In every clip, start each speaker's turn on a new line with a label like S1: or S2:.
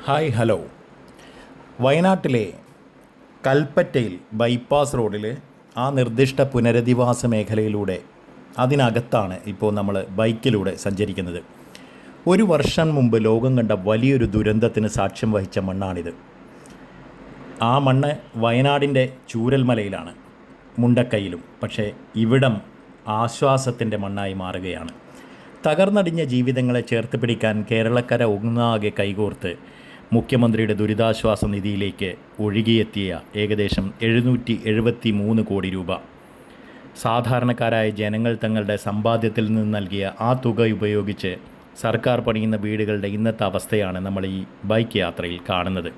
S1: Hi hello. വയനാട്ടിലെ കൽപ്പറ്റയിൽ bypass റോഡിൽ ആ നിർദ്ദിഷ്ട പുനരധിവാസ മേഖലയിലൂടെ അതിനകത്താണ് ഇപ്പോൾ നമ്മൾ ബൈക്കിലൂടെ സഞ്ചരിക്കുന്നത്. ഒരു വർഷം മുമ്പ് ലോകം കണ്ട വലിയൊരു ദുരന്തത്തിന് സാക്ഷ്യം വഹിച്ച മണ്ണാണിത്. ആ മണ്ണ് വയനാടിൻ്റെ ചൂരൽമലയിലാണ്, മുണ്ടക്കൈയിലും. പക്ഷേ ഇവിടം ആശ്വാസത്തിൻ്റെ മണ്ണായി മാറുകയാണ്. തകർന്നടിഞ്ഞ ജീവിതങ്ങളെ ചേർത്ത് പിടിക്കാൻ കേരളക്കര ഒന്നാകെ കൈകോർത്ത് മുഖ്യമന്ത്രിയുടെ ദുരിതാശ്വാസ നിധിയിലേക്ക് ഒഴുകിയെത്തിയ ഏകദേശം 773 കോടി രൂപ സാധാരണക്കാരായ ജനങ്ങൾ തങ്ങളുടെ സമ്പാദ്യത്തിൽ നിന്ന് നൽകിയ ആ തുക ഉപയോഗിച്ച് സർക്കാർ പണിയുന്ന വീടുകളുടെ ഇന്നത്തെ അവസ്ഥയാണ് നമ്മൾ ഈ ബൈക്ക് യാത്രയിൽ കാണുന്നത്.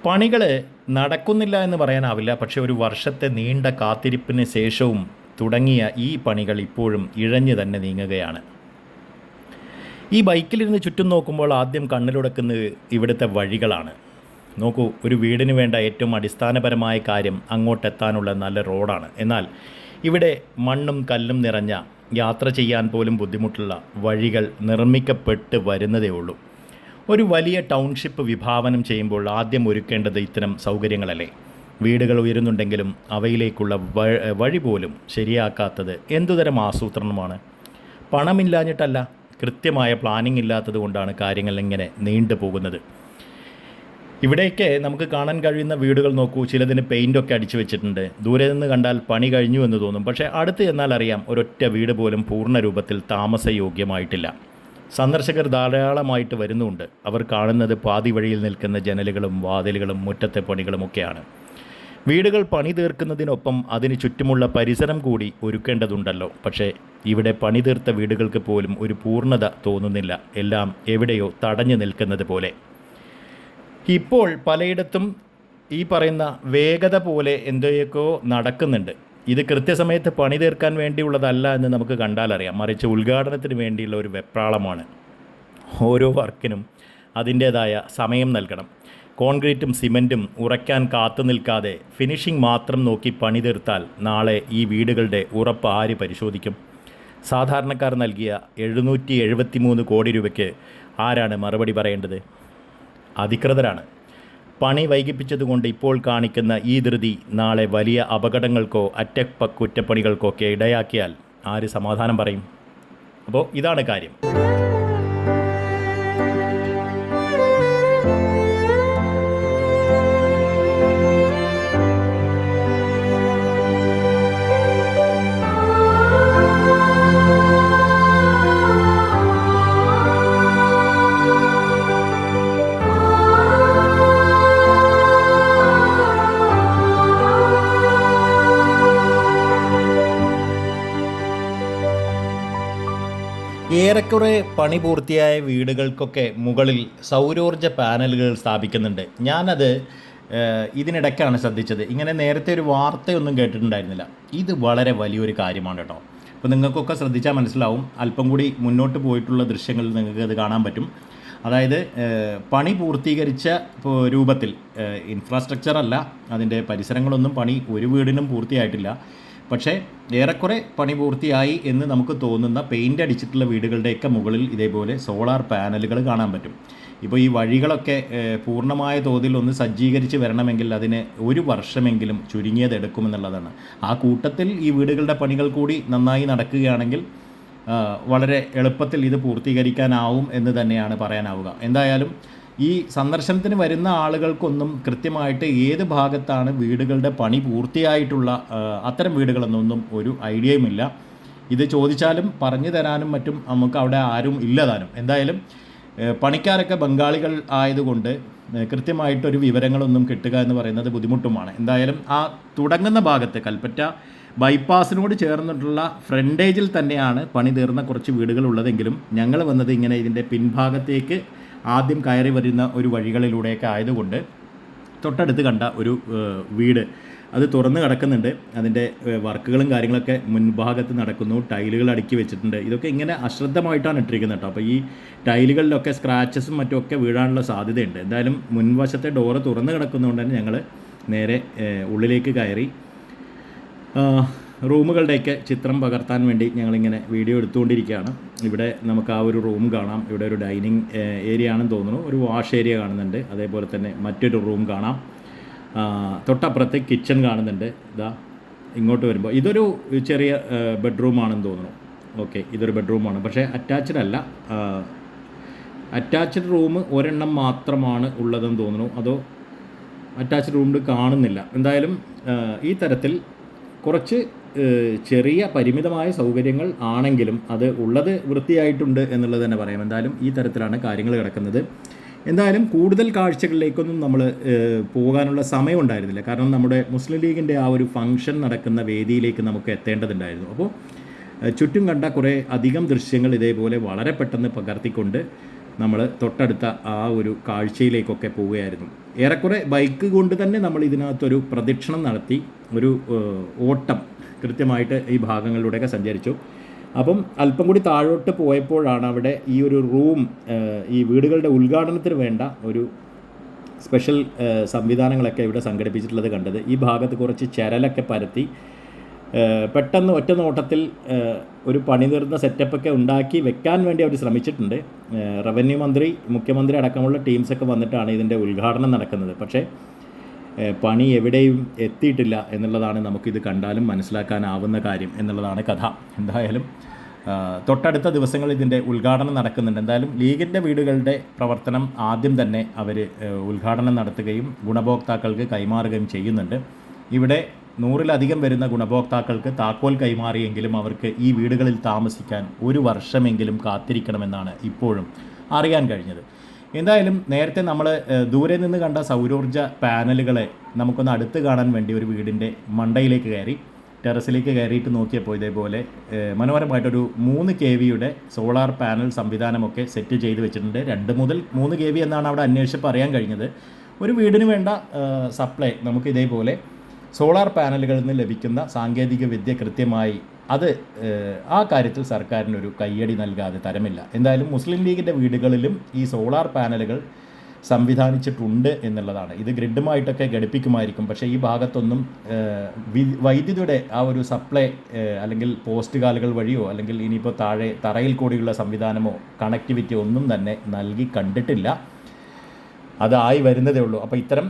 S1: പണികൾ നടക്കുന്നില്ല എന്ന് പറയാനാവില്ല, പക്ഷേ ഒരു വർഷത്തെ നീണ്ട കാത്തിരിപ്പിന് ശേഷവും തുടങ്ങിയ ഈ പണികൾ ഇപ്പോഴും ഇഴഞ്ഞു തന്നെ നീങ്ങുകയാണ്. ഈ ബൈക്കിലിരുന്ന് ചുറ്റും നോക്കുമ്പോൾ ആദ്യം കണ്ണിലുടക്കുന്നത് ഇവിടുത്തെ വഴികളാണ്. നോക്കൂ, ഒരു വീടിന് വേണ്ട ഏറ്റവും അടിസ്ഥാനപരമായ കാര്യം അങ്ങോട്ടെത്താനുള്ള നല്ല റോഡാണ്. എന്നാൽ ഇവിടെ മണ്ണും കല്ലും നിറഞ്ഞ യാത്ര ചെയ്യാൻ പോലും ബുദ്ധിമുട്ടുള്ള വഴികൾ നിർമ്മിക്കപ്പെട്ട് വരുന്നതേ ഉള്ളൂ. ഒരു വലിയ ടൗൺഷിപ്പ് വിഭാവനം ചെയ്യുമ്പോൾ ആദ്യം ഒരുക്കേണ്ടത് ഇത്തരം സൗകര്യങ്ങളല്ലേ. വീടുകൾ ഉയരുന്നുണ്ടെങ്കിലും അവയിലേക്കുള്ള വഴി പോലും ശരിയാക്കാത്തത് എന്തുതരം ആസൂത്രണമാണ്? പണമില്ലാഞ്ഞിട്ടല്ല, കൃത്യമായ പ്ലാനിംഗ് ഇല്ലാത്തത് കൊണ്ടാണ് കാര്യങ്ങൾ ഇങ്ങനെ നീണ്ടു പോകുന്നത്. ഇവിടെയൊക്കെ നമുക്ക് കാണാൻ കഴിയുന്ന വീടുകൾ നോക്കൂ, ചിലതിന് പെയിൻ്റൊക്കെ അടിച്ചു വെച്ചിട്ടുണ്ട്. ദൂരെ നിന്ന് കണ്ടാൽ പണി കഴിഞ്ഞു എന്ന് തോന്നും, പക്ഷേ അടുത്ത് ചെന്നാൽ അറിയാം ഒരൊറ്റ വീട് പോലും പൂർണ്ണ രൂപത്തിൽ താമസയോഗ്യമായിട്ടില്ല. സന്ദർശകർ ധാരാളമായിട്ട് വരുന്നുണ്ട്. അവർ കാണുന്നത് പാതി വഴിയിൽ നിൽക്കുന്ന ജനലുകളും വാതിലുകളും മുറ്റത്തെ പണികളുമൊക്കെയാണ്. വീടുകൾ പണി തീർക്കുന്നതിനൊപ്പം അതിന് ചുറ്റുമുള്ള പരിസരം കൂടി ഒരുക്കേണ്ടതുണ്ടല്ലോ. പക്ഷേ ഇവിടെ പണി തീർത്ത വീടുകൾക്ക് പോലും ഒരു പൂർണ്ണത തോന്നുന്നില്ല. എല്ലാം എവിടെയോ തടഞ്ഞു നിൽക്കുന്നത് പോലെ. ഇപ്പോൾ പലയിടത്തും ഈ പറയുന്ന വേഗത പോലെ എന്തൊക്കെയോ നടക്കുന്നുണ്ട്. ഇത് കൃത്യസമയത്ത് പണി തീർക്കാൻ വേണ്ടിയുള്ളതല്ല എന്ന് നമുക്ക് കണ്ടാലറിയാം, മറിച്ച് ഉദ്ഘാടനത്തിന് വേണ്ടിയുള്ള ഒരു വെപ്രാളമാണ്. ഓരോ വർക്കിനും അതിൻ്റേതായ സമയം നൽകണം. കോൺക്രീറ്റും സിമൻറ്റും ഉറയ്ക്കാൻ കാത്തു നിൽക്കാതെ ഫിനിഷിംഗ് മാത്രം നോക്കി പണി തീർത്താൽ നാളെ ഈ വീടുകളുടെ ഉറപ്പ് ആര് പരിശോധിക്കും? സാധാരണക്കാർ നൽകിയ 773 കോടി രൂപയ്ക്ക് ആരാണ് മറുപടി പറയേണ്ടത്? അധികൃതരാണ്. പണി വൈകിപ്പിച്ചതുകൊണ്ട് ഇപ്പോൾ കാണിക്കുന്ന ഈ ധൃതി നാളെ വലിയ അപകടങ്ങൾക്കോ അറ്റകുറ്റപ്പണികൾക്കോ ഒക്കെ ഇടയാക്കിയാൽ ആര് സമാധാനം പറയും? അപ്പോൾ ഇതാണ് കാര്യം. ഏറെക്കുറെ പണി പൂർത്തിയായ വീടുകൾക്കൊക്കെ മുകളിൽ സൗരോർജ്ജ പാനലുകൾ സ്ഥാപിക്കുന്നുണ്ട്. ഞാനത് ഇതിനിടയ്ക്കാണ് ശ്രദ്ധിച്ചത്. ഇങ്ങനെ നേരത്തെ ഒരു വാർത്തയൊന്നും കേട്ടിട്ടുണ്ടായിരുന്നില്ല. ഇത് വളരെ വലിയൊരു കാര്യമാണ് കേട്ടോ. അപ്പോൾ നിങ്ങൾക്കൊക്കെ ശ്രദ്ധിച്ചാൽ മനസ്സിലാവും. അല്പം കൂടി മുന്നോട്ട് പോയിട്ടുള്ള ദൃശ്യങ്ങളിൽ നിങ്ങൾക്ക് അത് കാണാൻ പറ്റും. അതായത് പണി പൂർത്തീകരിച്ച രൂപത്തിൽ ഇൻഫ്രാസ്ട്രക്ചർ അല്ല, അതിൻ്റെ പരിസരങ്ങളൊന്നും പണി ഒരു വീടിനും പൂർത്തിയായിട്ടില്ല. പക്ഷേ ഏറെക്കുറെ പണി പൂർത്തിയായി എന്ന് നമുക്ക് തോന്നുന്ന പെയിൻ്റ് അടിച്ചിട്ടുള്ള വീടുകളുടെയൊക്കെ മുകളിൽ ഇതേപോലെ സോളാർ പാനലുകൾ കാണാൻ പറ്റും. ഇപ്പോൾ ഈ വഴികളൊക്കെ പൂർണ്ണമായ തോതിൽ ഒന്ന് സജ്ജീകരിച്ച് വരണമെങ്കിൽ അതിന് ഒരു വർഷമെങ്കിലും ചുരുങ്ങിയത് എടുക്കുമെന്നുള്ളതാണ്. ആ കൂട്ടത്തിൽ ഈ വീടുകളുടെ പണികൾ കൂടി നന്നായി നടക്കുകയാണെങ്കിൽ വളരെ എളുപ്പത്തിൽ ഇത് പൂർത്തീകരിക്കാനാവും എന്ന് തന്നെയാണ് പറയാനാവുക. എന്തായാലും ഈ സന്ദർശനത്തിന് വരുന്ന ആളുകൾക്കൊന്നും കൃത്യമായിട്ട് ഏത് ഭാഗത്താണ് വീടുകളുടെ പണി പൂർത്തിയായിട്ടുള്ള അത്തരം വീടുകളെന്നൊന്നും ഒരു ഐഡിയയുമില്ല. ഇത് ചോദിച്ചാലും പറഞ്ഞു തരാനും മറ്റും നമുക്ക് അവിടെ ആരും ഇല്ലതാനും. എന്തായാലും പണിക്കാരൊക്കെ ബംഗാളികൾ ആയതുകൊണ്ട് കൃത്യമായിട്ടൊരു വിവരങ്ങളൊന്നും കിട്ടുക എന്ന് പറയുന്നത് ബുദ്ധിമുട്ടുമാണ്. എന്തായാലും ആ തുടങ്ങുന്ന ഭാഗത്ത് കൽപ്പറ്റ ബൈപ്പാസിനോട് ചേർന്നിട്ടുള്ള ഫ്രണ്ടേജിൽ തന്നെയാണ് പണി തീർന്ന കുറച്ച് വീടുകൾ ഉള്ളതെങ്കിലും ഞങ്ങൾ വന്നത് ഇങ്ങനെ ഇതിൻ്റെ പിൻഭാഗത്തേക്ക് ആദ്യം കയറി വരുന്ന ഒരു വഴികളിലൂടെയൊക്കെ ആയതുകൊണ്ട് തൊട്ടടുത്ത് കണ്ട ഒരു വീട് അത് തുറന്ന് കിടക്കുന്നുണ്ട്. അതിൻ്റെ വർക്കുകളും കാര്യങ്ങളൊക്കെ മുൻഭാഗത്ത് നടക്കുന്നു. ടൈലുകൾ അടുക്കി വെച്ചിട്ടുണ്ട്. ഇതൊക്കെ ഇങ്ങനെ അശ്രദ്ധമായിട്ടാണ് ഇട്ടിരിക്കുന്നത് കേട്ടോ. അപ്പോൾ ഈ ടൈലുകളിലൊക്കെ സ്ക്രാച്ചസും മറ്റുമൊക്കെ വീഴാനുള്ള സാധ്യതയുണ്ട്. എന്തായാലും മുൻവശത്തെ ഡോറ് തുറന്ന് കിടക്കുന്നതുകൊണ്ട് തന്നെ ഞങ്ങൾ നേരെ ഉള്ളിലേക്ക് കയറി. റൂമുകളുടെയൊക്കെ ചിത്രം പകർത്താൻ വേണ്ടി ഞങ്ങളിങ്ങനെ വീഡിയോ എടുത്തുകൊണ്ടിരിക്കുകയാണ്. ഇവിടെ നമുക്ക് ആ ഒരു റൂം കാണാം. ഇവിടെ ഒരു ഡൈനിങ് ഏരിയ ആണെന്ന് തോന്നുന്നു. ഒരു വാഷ് ഏരിയ കാണുന്നുണ്ട്. അതേപോലെ തന്നെ മറ്റൊരു റൂം കാണാം. തൊട്ടപ്പുറത്ത് കിച്ചൺ കാണുന്നുണ്ട്. ഇതാ ഇങ്ങോട്ട് വരുമ്പോൾ ഇതൊരു ചെറിയ ബെഡ്റൂമാണെന്ന് തോന്നുന്നു. ഓക്കെ, ഇതൊരു ബെഡ്റൂമാണ്, പക്ഷേ അറ്റാച്ച്ഡ് അല്ല. അറ്റാച്ച്ഡ് റൂം ഒരെണ്ണം മാത്രമാണ് ഉള്ളതെന്ന് തോന്നുന്നു. അതോ അറ്റാച്ച്ഡ് റൂമിൽ കാണുന്നില്ല. എന്തായാലും ഈ തരത്തിൽ കുറച്ച് ചെറിയ പരിമിതമായ സൗകര്യങ്ങൾ ആണെങ്കിലും അത് ഉള്ളത് വൃത്തിയായിട്ടുണ്ട് എന്നുള്ളത് തന്നെ പറയാം. എന്തായാലും ഈ തരത്തിലാണ് കാര്യങ്ങൾ കിടക്കുന്നത്. എന്തായാലും കൂടുതൽ കാഴ്ചകളിലേക്കൊന്നും നമ്മൾ പോകാനുള്ള സമയം ഉണ്ടായിരുന്നില്ല. കാരണം നമ്മുടെ മുസ്ലിം ലീഗിൻ്റെ ആ ഒരു ഫംഗ്ഷൻ നടക്കുന്ന വേദിയിലേക്ക് നമുക്ക് എത്തേണ്ടതുണ്ടായിരുന്നു. അപ്പോൾ ചുറ്റും കണ്ട കുറേ അധികം ദൃശ്യങ്ങൾ ഇതേപോലെ വളരെ പെട്ടെന്ന് പകർത്തിക്കൊണ്ട് നമ്മൾ തൊട്ടടുത്ത ആ ഒരു കാഴ്ചയിലേക്കൊക്കെ പോവുകയായിരുന്നു. ഏറെക്കുറെ ബൈക്ക് കൊണ്ട് തന്നെ നമ്മൾ ഇതിനകത്തൊരു പ്രദക്ഷിണം നടത്തി ഒരു ഓട്ടം കൃത്യമായിട്ട് ഈ ഭാഗങ്ങളിലൂടെയൊക്കെ സഞ്ചരിച്ചു. അപ്പം അല്പം കൂടി താഴോട്ട് പോയപ്പോഴാണ് അവിടെ ഈ ഒരു റൂം, ഈ വീടുകളുടെ ഉദ്ഘാടനത്തിന് വേണ്ട ഒരു സ്പെഷ്യൽ സംവിധാനങ്ങളൊക്കെ ഇവിടെ സംഘടിപ്പിച്ചിട്ടുള്ളത് കണ്ടത്. ഈ ഭാഗത്ത് കുറച്ച് ചരലൊക്കെ പരത്തി പെട്ടെന്ന് ഒറ്റ നോട്ടത്തിൽ ഒരു പണിതീർന്ന സെറ്റപ്പൊക്കെ ഉണ്ടാക്കി വെക്കാൻ വേണ്ടി അവർ ശ്രമിച്ചിട്ടുണ്ട്. റവന്യൂ മന്ത്രി, മുഖ്യമന്ത്രി അടക്കമുള്ള ടീംസൊക്കെ വന്നിട്ടാണ് ഇതിൻ്റെ ഉദ്ഘാടനം നടക്കുന്നത്. പക്ഷേ പണി എവിടെയും എത്തിയിട്ടില്ല എന്നുള്ളതാണ് നമുക്കിത് കണ്ടാലും മനസ്സിലാക്കാനാവുന്ന കാര്യം എന്നുള്ളതാണ് കഥ. എന്തായാലും തൊട്ടടുത്ത ദിവസങ്ങളിൽ ഇതിൻ്റെ ഉദ്ഘാടനം നടക്കുന്നുണ്ട്. എന്തായാലും ലീഗിൻ്റെ വീടുകളുടെ പ്രവർത്തനം ആദ്യം തന്നെ അവർ ഉദ്ഘാടനം നടത്തുകയും ഗുണഭോക്താക്കൾക്ക് കൈമാറുകയും ചെയ്യുന്നുണ്ട്. ഇവിടെ 100-ലധികം വരുന്ന ഗുണഭോക്താക്കൾക്ക് താക്കോൽ കൈമാറിയെങ്കിലും അവർക്ക് ഈ വീടുകളിൽ താമസിക്കാൻ 1 വർഷമെങ്കിലും കാത്തിരിക്കണമെന്നാണ് ഇപ്പോഴും അറിയാൻ കഴിഞ്ഞത്. എന്തായാലും നേരത്തെ നമ്മൾ ദൂരെ നിന്ന് കണ്ട സൗരോർജ്ജ പാനലുകളെ നമുക്കൊന്ന് അടുത്ത് കാണാൻ വേണ്ടി ഒരു വീടിൻ്റെ മണ്ടയിലേക്ക് കയറി, ടെറസിലേക്ക് കയറിയിട്ട് നോക്കിയപ്പോൾ ഇതേപോലെ മനോഹരമായിട്ടൊരു 3 kV സോളാർ പാനൽ സംവിധാനമൊക്കെ സെറ്റ് ചെയ്ത് വെച്ചിട്ടുണ്ട്. 2 മുതൽ 3 kV എന്നാണ് അവിടെ അന്വേഷിച്ചപ്പോൾ അറിയാൻ കഴിഞ്ഞത്. ഒരു വീടിന് വേണ്ട സപ്ലൈ നമുക്ക് ഇതേപോലെ സോളാർ പാനലുകളിൽ നിന്ന് ലഭിക്കുന്ന സാങ്കേതിക വിദ്യ കൃത്യമായി അത് ആ കാര്യത്തിൽ സർക്കാരിനൊരു കയ്യടി നൽകാതെ തരമില്ല. എന്തായാലും മുസ്ലിം ലീഗിൻ്റെ വീടുകളിലും ഈ സോളാർ പാനലുകൾ സംവിധാനിച്ചിട്ടുണ്ട് എന്നുള്ളതാണ്. ഇത് ഗ്രിഡുമായിട്ടൊക്കെ ഘടിപ്പിക്കുമായിരിക്കും. പക്ഷേ ഈ ഭാഗത്തൊന്നും വൈദ്യുതിയുടെ ആ ഒരു സപ്ലൈ അല്ലെങ്കിൽ പോസ്റ്റ് കാലുകൾ വഴിയോ അല്ലെങ്കിൽ ഇനിയിപ്പോൾ താഴെ തറയിൽ കൂടിയുള്ള സംവിധാനമോ കണക്ടിവിറ്റി ഒന്നും തന്നെ നൽകി കണ്ടിട്ടില്ല. അതായി വരുന്നതേ ഉള്ളൂ. അപ്പോൾ ഇത്തരം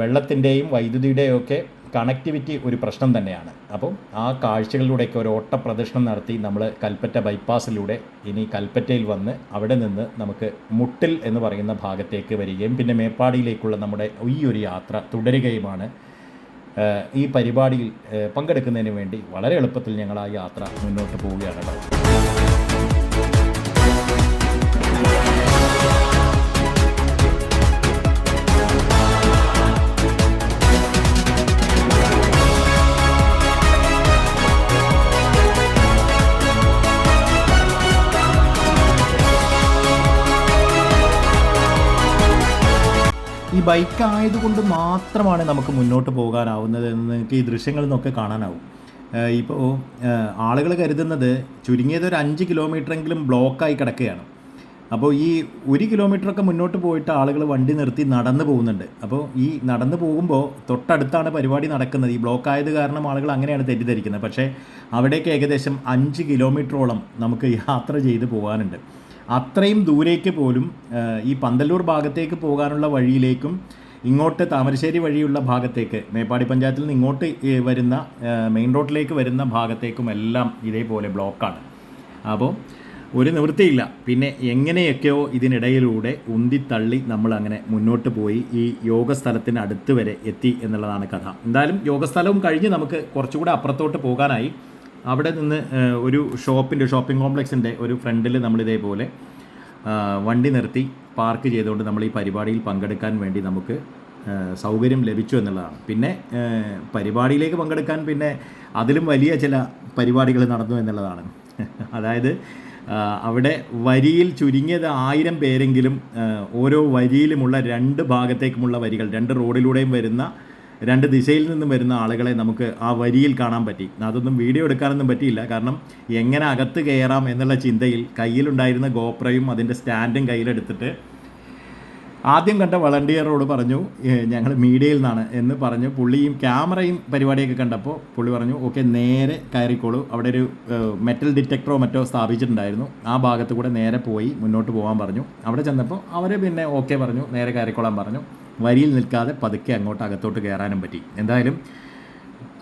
S1: വെള്ളത്തിൻ്റെയും വൈദ്യുതിയുടെയും ഒക്കെ കണക്ടിവിറ്റി ഒരു പ്രശ്നം തന്നെയാണ്. അപ്പം ആ കാഴ്ചകളിലൂടെയൊക്കെ ഒരു ഓട്ട പ്രദർശനം നടത്തി നമ്മൾ കൽപ്പറ്റ ബൈപ്പാസിലൂടെ ഇനി കൽപ്പറ്റയിൽ വന്ന് അവിടെ നിന്ന് നമുക്ക് മുട്ടിൽ എന്ന് പറയുന്ന ഭാഗത്തേക്ക് വരികയും പിന്നെ മേപ്പാടിയിലേക്കുള്ള നമ്മുടെ ഈ ഒരു യാത്ര തുടരുകയുമാണ്. ഈ പരിപാടിയിൽ പങ്കെടുക്കുന്നതിന് വേണ്ടി വളരെ എളുപ്പത്തിൽ ഞങ്ങൾ ആ യാത്ര മുന്നോട്ട് പോവുകയാണ്. ഈ ബൈക്ക് ആയതുകൊണ്ട് മാത്രമാണ് നമുക്ക് മുന്നോട്ട് പോകാനാവുന്നത് എന്ന് നിങ്ങൾക്ക് ഈ ദൃശ്യങ്ങളിൽ നിന്നൊക്കെ കാണാനാവും. ഇപ്പോൾ ആളുകൾ കരുതുന്നത് ചുരുങ്ങിയത് ഒരു 5 കിലോമീറ്ററെങ്കിലും ബ്ലോക്കായി കിടക്കുകയാണ്. അപ്പോൾ ഈ 1 കിലോമീറ്ററൊക്കെ മുന്നോട്ട് പോയിട്ട് ആളുകൾ വണ്ടി നിർത്തി നടന്നു പോകുന്നുണ്ട്. അപ്പോൾ ഈ നടന്നു പോകുമ്പോൾ തൊട്ടടുത്താണ് പരിപാടി നടക്കുന്നത്. ഈ ബ്ലോക്കായത് കാരണം ആളുകൾ അങ്ങനെയാണ് തെറ്റിദ്ധരിക്കുന്നത്. പക്ഷേ അവിടേക്ക് ഏകദേശം 5 കിലോമീറ്ററോളം നമുക്ക് യാത്ര ചെയ്ത് പോകാനുണ്ട്. അത്രയും ദൂരേക്ക് പോലും ഈ പന്തല്ലൂർ ഭാഗത്തേക്ക് പോകാനുള്ള വഴിയിലേക്കും ഇങ്ങോട്ട് താമരശ്ശേരി വഴിയുള്ള ഭാഗത്തേക്ക് മേപ്പാടി പഞ്ചായത്തിൽ നിന്ന് ഇങ്ങോട്ട് വരുന്ന മെയിൻ റോഡിലേക്ക് വരുന്ന ഭാഗത്തേക്കും എല്ലാം ഇതേപോലെ ബ്ലോക്കാണ്. അപ്പോൾ ഒരു നിവൃത്തിയില്ല. പിന്നെ എങ്ങനെയൊക്കെയോ ഇതിനിടയിലൂടെ ഉന്തിത്തള്ളി നമ്മൾ അങ്ങനെ മുന്നോട്ട് പോയി ഈ യോഗസ്ഥലത്തിന് അടുത്ത് വരെ എത്തി എന്നുള്ളതാണ് കഥ. എന്തായാലും യോഗസ്ഥലവും കഴിഞ്ഞ് നമുക്ക് കുറച്ചുകൂടെ അപ്പുറത്തോട്ട് പോകാനായി. അവിടെ നിന്ന് ഒരു ഷോപ്പിംഗ് കോംപ്ലക്സിൻ്റെ ഒരു ഫ്രണ്ടിൽ നമ്മളിതേപോലെ വണ്ടി നിർത്തി പാർക്ക് ചെയ്തുകൊണ്ട് നമ്മൾ ഈ പരിപാടിയിൽ പങ്കെടുക്കാൻ വേണ്ടി നമുക്ക് സൗകര്യം ലഭിച്ചു എന്നുള്ളതാണ്. പിന്നെ പരിപാടിയിലേക്ക് പങ്കെടുക്കാൻ പിന്നെ അതിലും വലിയ ചില പരിപാടികൾ നടന്നു എന്നുള്ളതാണ്. അതായത് അവിടെ വരിയിൽ ചുരുങ്ങിയത് 1000 പേരെങ്കിലും ഓരോ വരിയിലുമുള്ള 2 ഭാഗത്തേക്കുമുള്ള വരികൾ, 2 റോഡിലൂടെയും വരുന്ന 2 ദിശയിൽ നിന്നും വരുന്ന ആളുകളെ നമുക്ക് ആ വരിയിൽ കാണാൻ പറ്റി. അതൊന്നും വീഡിയോ എടുക്കാനൊന്നും പറ്റിയില്ല. കാരണം എങ്ങനെ അകത്ത് കയറാം എന്നുള്ള ചിന്തയിൽ കയ്യിലുണ്ടായിരുന്ന ഗോപ്രയും അതിൻ്റെ സ്റ്റാൻഡും കയ്യിലെടുത്തിട്ട് ആദ്യം കണ്ട വളണ്ടിയറോട് പറഞ്ഞു ഞങ്ങൾ മീഡിയയിൽ നിന്നാണ് എന്ന് പറഞ്ഞു. പുള്ളിയും ക്യാമറയും പരിപാടിയൊക്കെ കണ്ടപ്പോൾ പുള്ളി പറഞ്ഞു ഓക്കെ നേരെ കയറിക്കോളൂ, അവിടെ ഒരു മെറ്റൽ ഡിറ്റക്ടറോ മറ്റോ സ്ഥാപിച്ചിട്ടുണ്ടായിരുന്നു, ആ ഭാഗത്ത് കൂടെ നേരെ പോയി മുന്നോട്ട് പോകാൻ പറഞ്ഞു. അവിടെ ചെന്നപ്പോൾ അവർ പിന്നെ ഓക്കെ പറഞ്ഞു, നേരെ കയറിക്കോളാൻ പറഞ്ഞു. വരിയിൽ നിൽക്കാതെ പതുക്കെ അങ്ങോട്ട് അകത്തോട്ട് കയറാനും പറ്റി. എന്തായാലും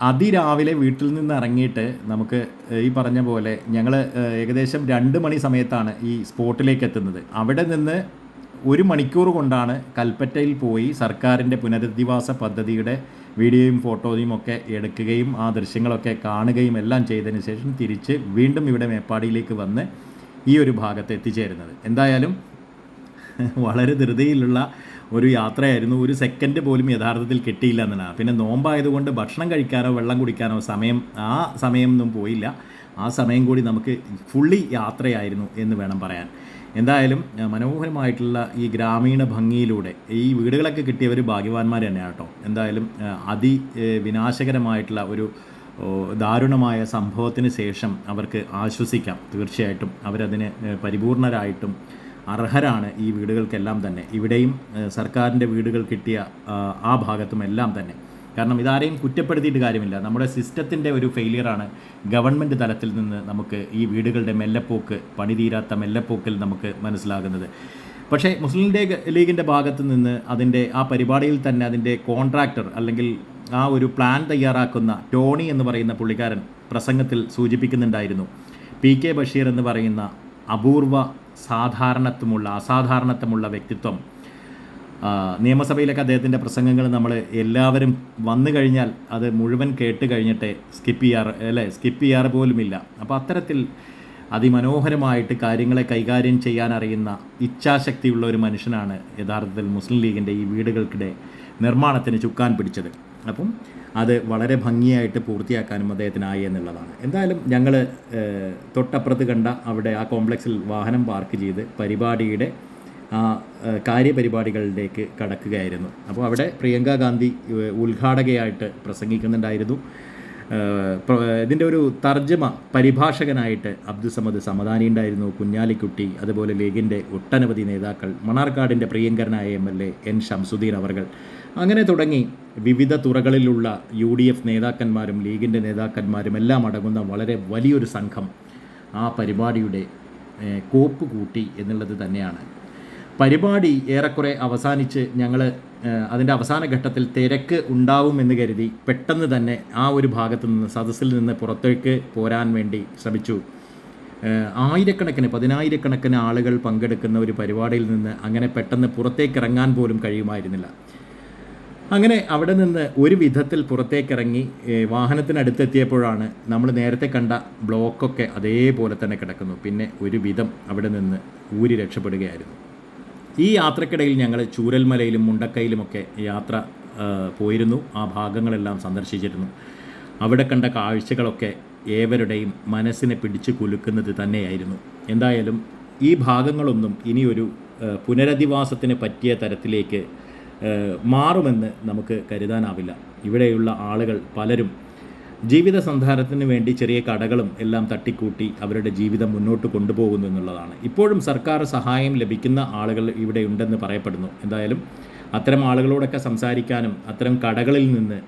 S1: അതിരാവിലെ വീട്ടിൽ നിന്ന് ഇറങ്ങിയിട്ട് നമുക്ക് ഈ പറഞ്ഞ പോലെ ഞങ്ങൾ ഏകദേശം 2 മണി സമയത്താണ് ഈ സ്പോട്ടിലേക്ക് എത്തുന്നത്. അവിടെ നിന്ന് 1 മണിക്കൂർ കൊണ്ടാണ് കൽപ്പറ്റയിൽ പോയി സർക്കാരിൻ്റെ പുനരധിവാസ പദ്ധതിയുടെ വീഡിയോയും ഫോട്ടോയും ഒക്കെ എടുക്കുകയും ആ ദൃശ്യങ്ങളൊക്കെ കാണുകയും എല്ലാം ചെയ്തതിന് ശേഷം തിരിച്ച് വീണ്ടും ഇവിടെ മേപ്പാടിയിലേക്ക് വന്ന് ഈ ഒരു ഭാഗത്ത് എത്തിച്ചേരുന്നത്. എന്തായാലും വളരെ ധൃതിയിലുള്ള ഒരു യാത്രയായിരുന്നു. ഒരു സെക്കൻഡ് പോലും യഥാർത്ഥത്തിൽ കിട്ടിയില്ല എന്നാണ്. പിന്നെ നോമ്പായതുകൊണ്ട് ഭക്ഷണം കഴിക്കാനോ വെള്ളം കുടിക്കാനോ ആ സമയമൊന്നും പോയില്ല. ആ സമയം കൂടി നമുക്ക് ഫുള്ളി യാത്രയായിരുന്നു എന്ന് വേണം പറയാൻ. എന്തായാലും മനോഹരമായിട്ടുള്ള ഈ ഗ്രാമീണ ഭംഗിയിലൂടെ ഈ വീടുകളൊക്കെ കിട്ടിയവർ ഭാഗ്യവാന്മാർ തന്നെയാണ് കേട്ടോ. എന്തായാലും വിനാശകരമായിട്ടുള്ള ഒരു ദാരുണമായ സംഭവത്തിന് ശേഷം അവർക്ക് ആശ്വസിക്കാം. തീർച്ചയായിട്ടും അവരതിന് പരിപൂർണരായിട്ടും അർഹരാണ് ഈ വീടുകൾക്കെല്ലാം തന്നെ. ഇവിടെയും സർക്കാരിൻ്റെ വീടുകൾ കിട്ടിയ ആ ഭാഗത്തും എല്ലാം തന്നെ. കാരണം ഇതാരെയും കുറ്റപ്പെടുത്തിയിട്ട് കാര്യമില്ല. നമ്മുടെ സിസ്റ്റത്തിൻ്റെ ഒരു ഫെയിലിയറാണ് ഗവൺമെൻറ് തലത്തിൽ നിന്ന് നമുക്ക് ഈ വീടുകളുടെ മെല്ലെപ്പോക്ക്, പണിതീരാത്ത മെല്ലെപ്പോക്കിൽ നമുക്ക് മനസ്സിലാകുന്നത്. പക്ഷേ മുസ്ലിം ലീഗിൻ്റെ ഭാഗത്ത് നിന്ന് അതിൻ്റെ ആ പരിപാടിയിൽ തന്നെ അതിൻ്റെ കോൺട്രാക്ടർ അല്ലെങ്കിൽ ആ ഒരു പ്ലാൻ തയ്യാറാക്കുന്ന ടോണി എന്ന് പറയുന്ന പുള്ളിക്കാരൻ പ്രസംഗത്തിൽ സൂചിപ്പിക്കുന്നുണ്ടായിരുന്നു, PK ബഷീർ എന്ന് പറയുന്ന അപൂർവ അസാധാരണത്വമുള്ള വ്യക്തിത്വം. നിയമസഭയിലൊക്കെ അദ്ദേഹത്തിൻ്റെ പ്രസംഗങ്ങൾ നമ്മൾ എല്ലാവരും വന്നു കഴിഞ്ഞാൽ അത് മുഴുവൻ കേട്ട് കഴിഞ്ഞിട്ട് സ്കിപ്പ് ചെയ്യാറ് പോലുമില്ല. അപ്പോൾ അത്തരത്തിൽ അതിമനോഹരമായിട്ട് കാര്യങ്ങളെ കൈകാര്യം ചെയ്യാൻ അറിയുന്ന ഇച്ഛാശക്തിയുള്ള ഒരു മനുഷ്യനാണ് യഥാർത്ഥത്തിൽ മുസ്ലിം ലീഗിൻ്റെ ഈ വീടുകൾക്കിടെ നിർമ്മാണത്തിന് ചുക്കാൻ പിടിച്ചത്. അപ്പം അത് വളരെ ഭംഗിയായിട്ട് പൂർത്തിയാക്കാനും അദ്ദേഹത്തിനായി എന്നുള്ളതാണ്. എന്തായാലും ഞങ്ങൾ തൊട്ടപ്പുറത്ത് കണ്ട അവിടെ ആ കോംപ്ലക്സിൽ വാഹനം പാർക്ക് ചെയ്ത് പരിപാടിയുടെ കാര്യപരിപാടികളിലേക്ക് കടക്കുകയായിരുന്നു. അപ്പോൾ അവിടെ പ്രിയങ്ക ഗാന്ധി ഉദ്ഘാടകയായിട്ട് പ്രസംഗിക്കുന്നുണ്ടായിരുന്നു. ഇതിൻ്റെ ഒരു തർജ്ജമ പരിഭാഷകനായിട്ട് അബ്ദുസമദ് സമദാനി ഉണ്ടായിരുന്നു, കുഞ്ഞാലിക്കുട്ടി, അതുപോലെ ലീഗിൻ്റെ ഒട്ടനവധി നേതാക്കൾ, മണാർക്കാടിൻ്റെ പ്രിയങ്കരനായ MLA N ഷംസുദ്ദീൻ അവർകൾ, അങ്ങനെ തുടങ്ങി വിവിധ തുറകളിലുള്ള UDF നേതാക്കന്മാരും ലീഗിൻ്റെ നേതാക്കന്മാരും എല്ലാം അടങ്ങുന്ന വളരെ വലിയൊരു സംഘം ആ പരിപാടിയുടെ കോപ്പ് കൂട്ടി എന്നുള്ളത് തന്നെയാണ്. പരിപാടി ഏറെക്കുറെ അവസാനിച്ച് ഞങ്ങൾ അതിൻ്റെ അവസാന ഘട്ടത്തിൽ തിരക്ക് ഉണ്ടാവുമെന്ന് കരുതി പെട്ടെന്ന് തന്നെ ആ ഒരു ഭാഗത്തു നിന്ന് സദസ്സിൽ നിന്ന് പുറത്തേക്ക് പോരാൻ വേണ്ടി ശ്രമിച്ചു. പതിനായിരക്കണക്കിന് ആളുകൾ പങ്കെടുക്കുന്ന ഒരു പരിപാടിയിൽ നിന്ന് അങ്ങനെ പെട്ടെന്ന് പുറത്തേക്ക് ഇറങ്ങാൻ പോലും കഴിയുമായിരുന്നില്ല. അങ്ങനെ അവിടെ നിന്ന് ഒരു വിധത്തിൽ പുറത്തേക്കിറങ്ങി വാഹനത്തിനടുത്തെത്തിയപ്പോഴാണ് നമ്മൾ നേരത്തെ കണ്ട ബ്ലോക്കൊക്കെ അതേപോലെ തന്നെ കിടക്കുന്നു. പിന്നെ ഒരു വിധം അവിടെ നിന്ന് ഊരി രക്ഷപ്പെടുകയായിരുന്നു. ഈ യാത്രക്കിടയിൽ ഞങ്ങൾ ചൂരൽമലയിലും മുണ്ടക്കയിലുമൊക്കെ യാത്ര പോയിരുന്നു. ആ ഭാഗങ്ങളെല്ലാം സന്ദർശിച്ചിരുന്നു. അവിടെ കണ്ട കാഴ്ചകളൊക്കെ ഏവരുടെയും മനസ്സിനെ പിടിച്ചു കുലുക്കുന്നത് തന്നെയായിരുന്നു. എന്തായാലും ഈ ഭാഗങ്ങളൊന്നും ഇനിയൊരു പുനരധിവാസത്തിന് പറ്റിയ തരത്തിലേക്ക് മാറുമെന്ന് നമുക്ക് കരുതാനാവില്ല. ഇവിടെയുള്ള ആളുകൾ പലരും ജീവിത സന്ധാരണത്തിന് വേണ്ടി ചെറിയ കടകളും എല്ലാം തട്ടിക്കൂട്ടി അവരുടെ ജീവിതം മുന്നോട്ട് കൊണ്ടുപോകുന്നു എന്നുള്ളതാണ്. ഇപ്പോഴും സർക്കാർ സഹായം ലഭിക്കുന്ന ആളുകൾ ഇവിടെ ഉണ്ടെന്ന് പറയപ്പെടുന്നു. എന്തായാലും അത്തരം ആളുകളോടൊക്കെ സംസാരിക്കാനും അത്തരം കടകളിൽ നിന്ന്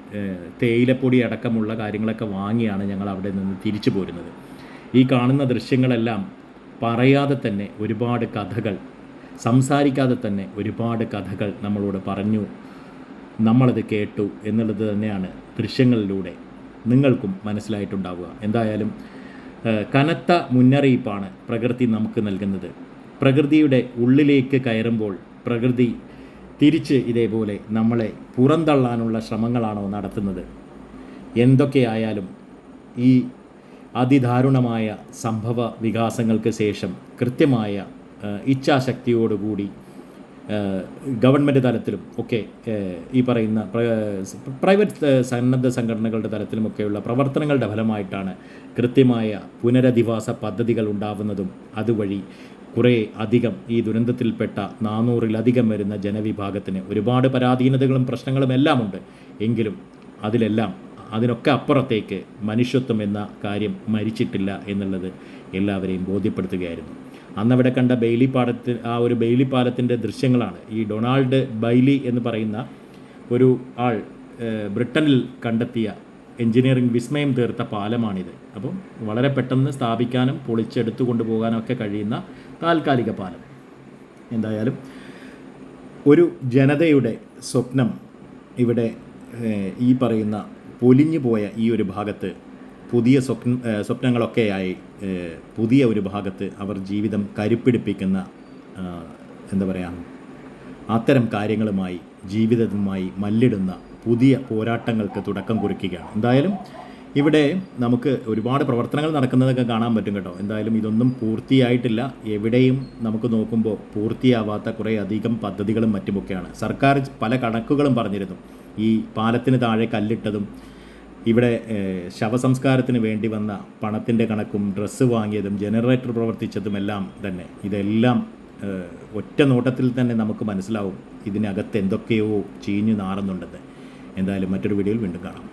S1: തേയിലപ്പൊടി അടക്കമുള്ള കാര്യങ്ങളൊക്കെ വാങ്ങിയാണ് ഞങ്ങൾ അവിടെ നിന്ന് തിരിച്ചു പോരുന്നത്. ഈ കാണുന്ന ദൃശ്യങ്ങളെല്ലാം പറയാതെ തന്നെ ഒരുപാട് കഥകൾ, സംസാരിക്കാതെ തന്നെ ഒരുപാട് കഥകൾ നമ്മളോട് പറഞ്ഞു, നമ്മളത് കേട്ടു എന്നുള്ളത് തന്നെയാണ് ദൃശ്യങ്ങളിലൂടെ നിങ്ങൾക്കും മനസ്സിലായിട്ടുണ്ടാവുക. എന്തായാലും കനത്ത മുന്നറിയിപ്പാണ് പ്രകൃതി നമുക്ക് നൽകുന്നത്. പ്രകൃതിയുടെ ഉള്ളിലേക്ക് കയറുമ്പോൾ പ്രകൃതി തിരിച്ച് ഇതേപോലെ നമ്മളെ പുറന്തള്ളാനുള്ള ശ്രമങ്ങളാണോ നടത്തുന്നത്? എന്തൊക്കെയായാലും ഈ അതിദാരുണമായ സംഭവ വികാസങ്ങൾക്ക് ശേഷം കൃത്യമായ ഇച്ഛാശക്തിയോടുകൂടി ഗവൺമെൻറ് തലത്തിലും ഒക്കെ ഈ പറയുന്ന പ്രൈവറ്റ് സന്നദ്ധ സംഘടനകളുടെ തലത്തിലുമൊക്കെയുള്ള പ്രവർത്തനങ്ങളുടെ ഫലമായിട്ടാണ് കൃത്യമായ പുനരധിവാസ പദ്ധതികൾ ഉണ്ടാവുന്നതും അതുവഴി കുറേ അധികം ഈ ദുരന്തത്തിൽപ്പെട്ട 400-ലധികം വരുന്ന ജനവിഭാഗത്തിന് ഒരുപാട് പരാധീനതകളും പ്രശ്നങ്ങളും എല്ലാം ഉണ്ട്. എങ്കിലും അതിലെല്ലാം അതിനൊക്കെ അപ്പുറത്തേക്ക് മനുഷ്യത്വം എന്ന കാര്യം മരിച്ചിട്ടില്ല എന്നുള്ളത് എല്ലാവരെയും ബോധ്യപ്പെടുത്തുകയായിരുന്നു. അന്നവിടെ കണ്ട ആ ഒരു ബെയിലി പാലത്തിൻ്റെ ദൃശ്യങ്ങളാണ് ഈ ഡൊണാൾഡ് ബൈലി എന്ന് പറയുന്ന ഒരു ആൾ ബ്രിട്ടനിൽ കണ്ടെത്തിയ എഞ്ചിനീയറിംഗ് വിസ്മയം തീർത്ത പാലമാണിത്. അപ്പം വളരെ പെട്ടെന്ന് സ്ഥാപിക്കാനും പൊളിച്ചെടുത്തു കൊണ്ടുപോകാനും ഒക്കെ കഴിയുന്ന താൽക്കാലിക പാലം. എന്തായാലും ഒരു ജനതയുടെ സ്വപ്നം ഇവിടെ ഈ പറയുന്ന പൊലിഞ്ഞു പോയ ഈ ഒരു ഭാഗത്ത് പുതിയ സ്വപ്നങ്ങളൊക്കെയായി പുതിയ ഒരു ഭാഗത്ത് അവർ ജീവിതം കരുപ്പിടിപ്പിക്കുന്ന എന്താ പറയുക, അത്തരം കാര്യങ്ങളുമായി ജീവിതവുമായി മല്ലിടുന്ന പുതിയ പോരാട്ടങ്ങൾക്ക് തുടക്കം കുറിക്കുകയാണ്. എന്തായാലും ഇവിടെ നമുക്ക് ഒരുപാട് പ്രവർത്തനങ്ങൾ നടക്കുന്നതൊക്കെ കാണാൻ പറ്റും കേട്ടോ. എന്തായാലും ഇതൊന്നും പൂർത്തിയായിട്ടില്ല. എവിടെയും നമുക്ക് നോക്കുമ്പോൾ പൂർത്തിയാവാത്ത കുറേ അധികം പദ്ധതികളും മറ്റുമൊക്കെയാണ്. സർക്കാർ പല കണക്കുകളും പറഞ്ഞിരുന്നു. ഈ പാലത്തിന് താഴെ കല്ലിട്ടതും ഇവിടെ ശവസംസ്കാരത്തിന് വേണ്ടി വന്ന പണത്തിൻ്റെ കണക്കും ഡ്രസ്സ് വാങ്ങിയതും ജനറേറ്റർ പ്രവർത്തിച്ചതുമെല്ലാം തന്നെ ഇതെല്ലാം ഒറ്റ നോട്ടത്തിൽ തന്നെ നമുക്ക് മനസ്സിലാവും ഇതിനകത്ത് എന്തൊക്കെയോ ചീഞ്ഞു നാറുന്നുണ്ടെന്ന്. എന്തായാലും മറ്റൊരു വീഡിയോയിൽ വീണ്ടും കാണാം.